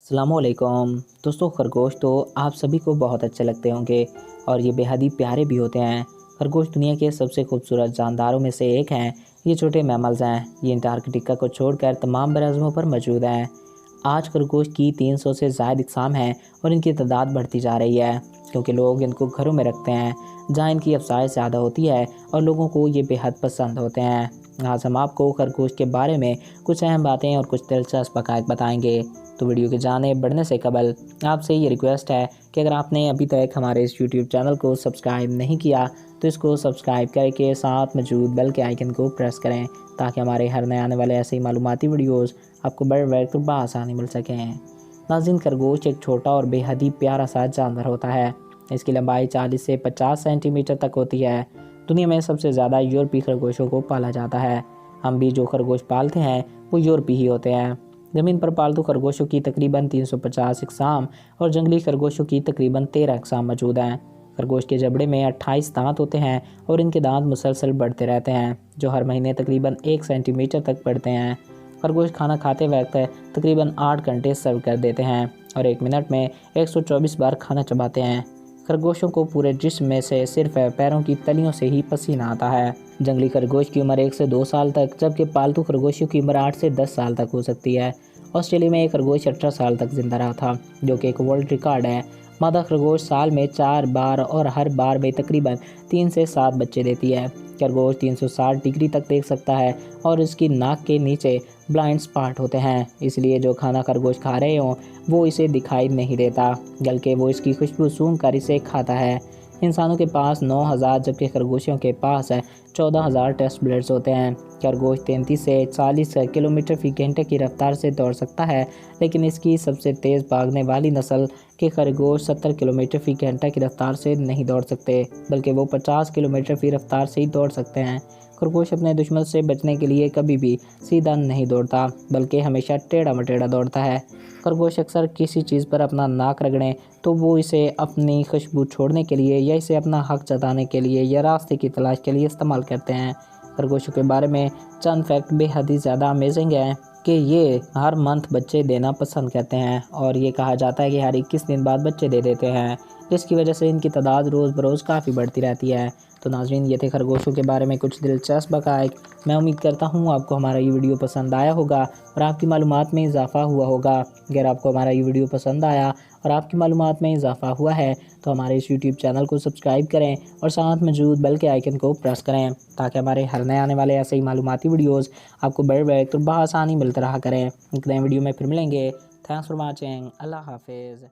अस्सलाम वालेकुम दोस्तों। खरगोश तो आप सभी को बहुत अच्छे लगते होंगे और ये बेहद ही प्यारे भी होते हैं। खरगोश दुनिया के सबसे खूबसूरत जानदारों में से एक हैं। ये छोटे मैमल्स हैं। ये अंटार्कटिका को छोड़कर तमाम बराज़मों पर मौजूद हैं। आज खरगोश की 300 से ज़ायद इक़साम हैं और इनकी तादाद बढ़ती जा रही है क्योंकि लोग इनको घरों में रखते हैं जहाँ इनकी अफज़ाइश ज़्यादा होती है और लोगों को ये बेहद पसंद होते हैं। आज हम आपको खरगोश के बारे में कुछ अहम बातें और कुछ दिलचस्प हक़ाइक़ बताएंगे। तो वीडियो के जाने बढ़ने से कबल आपसे ये रिक्वेस्ट है कि अगर आपने अभी तक हमारे इस यूट्यूब चैनल को सब्सक्राइब नहीं किया तो इसको सब्सक्राइब करके साथ मौजूद बेल के आइकन को प्रेस करें ताकि हमारे हर नए आने वाले ऐसे ही मालूमाती वीडियोज़ आपको बर आसानी मिल सकें। नाज़रीन, खरगोश एक छोटा और बेहद ही प्यारा सा जानवर होता है। इसकी लंबाई 40 से 50 सेंटीमीटर तक होती है। दुनिया में सबसे ज़्यादा यूरोपीय खरगोशों को पाला जाता है। हम भी जो खरगोश पालते हैं वो यूरोपीय ही होते हैं। ज़मीन पर पालतू खरगोशों की तकरीबन 350 इक़साम और जंगली खरगोशों की तकरीबन 13 इक़साम मौजूद हैं। खरगोश के जबड़े में 28 दांत होते हैं और इनके दांत मुसलसल बढ़ते रहते हैं जो हर महीने तकरीबन 1 सेंटीमीटर तक बढ़ते हैं। खरगोश खाना खाते वक्त तकरीबन 8 घंटे सर्व कर देते हैं और 1 मिनट में 124 बार खाना चबाते हैं। खरगोशों को पूरे जिस्म में से सिर्फ पैरों की तलियों से ही पसीना आता है। जंगली खरगोश की उम्र 1 से 2 साल तक जबकि पालतू खरगोशों की उम्र 8 से 10 साल तक हो सकती है। ऑस्ट्रेलिया में एक खरगोश 18 साल तक जिंदा रहा था जो कि एक वर्ल्ड रिकॉर्ड है। मादा खरगोश साल में 4 बार और हर बार में तकरीबन 3 से 7 बच्चे देती है। खरगोश 360 डिग्री तक देख सकता है और इसकी नाक के नीचे ब्लाइंड स्पॉट होते हैं, इसलिए जो खाना खरगोश खा रहे हों वो इसे दिखाई नहीं देता बल्कि वो इसकी खुशबू सूंघकर इसे खाता है। इंसानों के पास 9000 जबकि खरगोशों के पास 14000 टेस्ट ब्लड्स होते हैं। खरगोश 33 से 40 किलोमीटर फी घंटे की रफ्तार से दौड़ सकता है, लेकिन इसकी सबसे तेज़ भागने वाली नस्ल के खरगोश 70 किलोमीटर फी घंटा की रफ्तार से नहीं दौड़ सकते बल्कि वो 50 किलोमीटर फी रफ्तार से ही दौड़ सकते हैं। खरगोश अपने दुश्मन से बचने के लिए कभी भी सीधा नहीं दौड़ता बल्कि हमेशा टेढ़ा मटेढ़ा दौड़ता है। खरगोश अक्सर किसी चीज़ पर अपना नाक रगड़ें तो वो इसे अपनी खुशबू छोड़ने के लिए या इसे अपना हक जताने के लिए या रास्ते की तलाश के लिए इस्तेमाल करते हैं। खरगोशों के बारे में चंद फैक्ट बेहद ही ज़्यादा अमेजिंग है कि ये हर मंथ बच्चे देना पसंद करते हैं और ये कहा जाता है कि हर 21 दिन बाद बच्चे दे देते हैं, जिसकी वजह से इनकी तादाद रोज़ बरोज़ काफ़ी बढ़ती रहती है। तो नाज़रीन, ये थे खरगोशों के बारे में कुछ दिलचस्प हक़ाइक़। मैं उम्मीद करता हूँ आपको हमारा ये वीडियो पसंद आया होगा और आपकी मालूमात में इजाफ़ा हुआ होगा। अगर आपको हमारा ये वीडियो पसंद आया और आपकी मालूमात में इजाफ़ा हुआ है तो हमारे इस यूट्यूब चैनल को सब्सक्राइब करें और साथ मौजूद बेल के आइकन को प्रेस करें ताकि हमारे हर नए आने वाले ऐसे ही मालूमाती वीडियोज़ आपको बर आसानी मिलते रहा करें। एक नए वीडियो में फिर मिलेंगे। Thanks for watching. अल्लाह हाफिज़।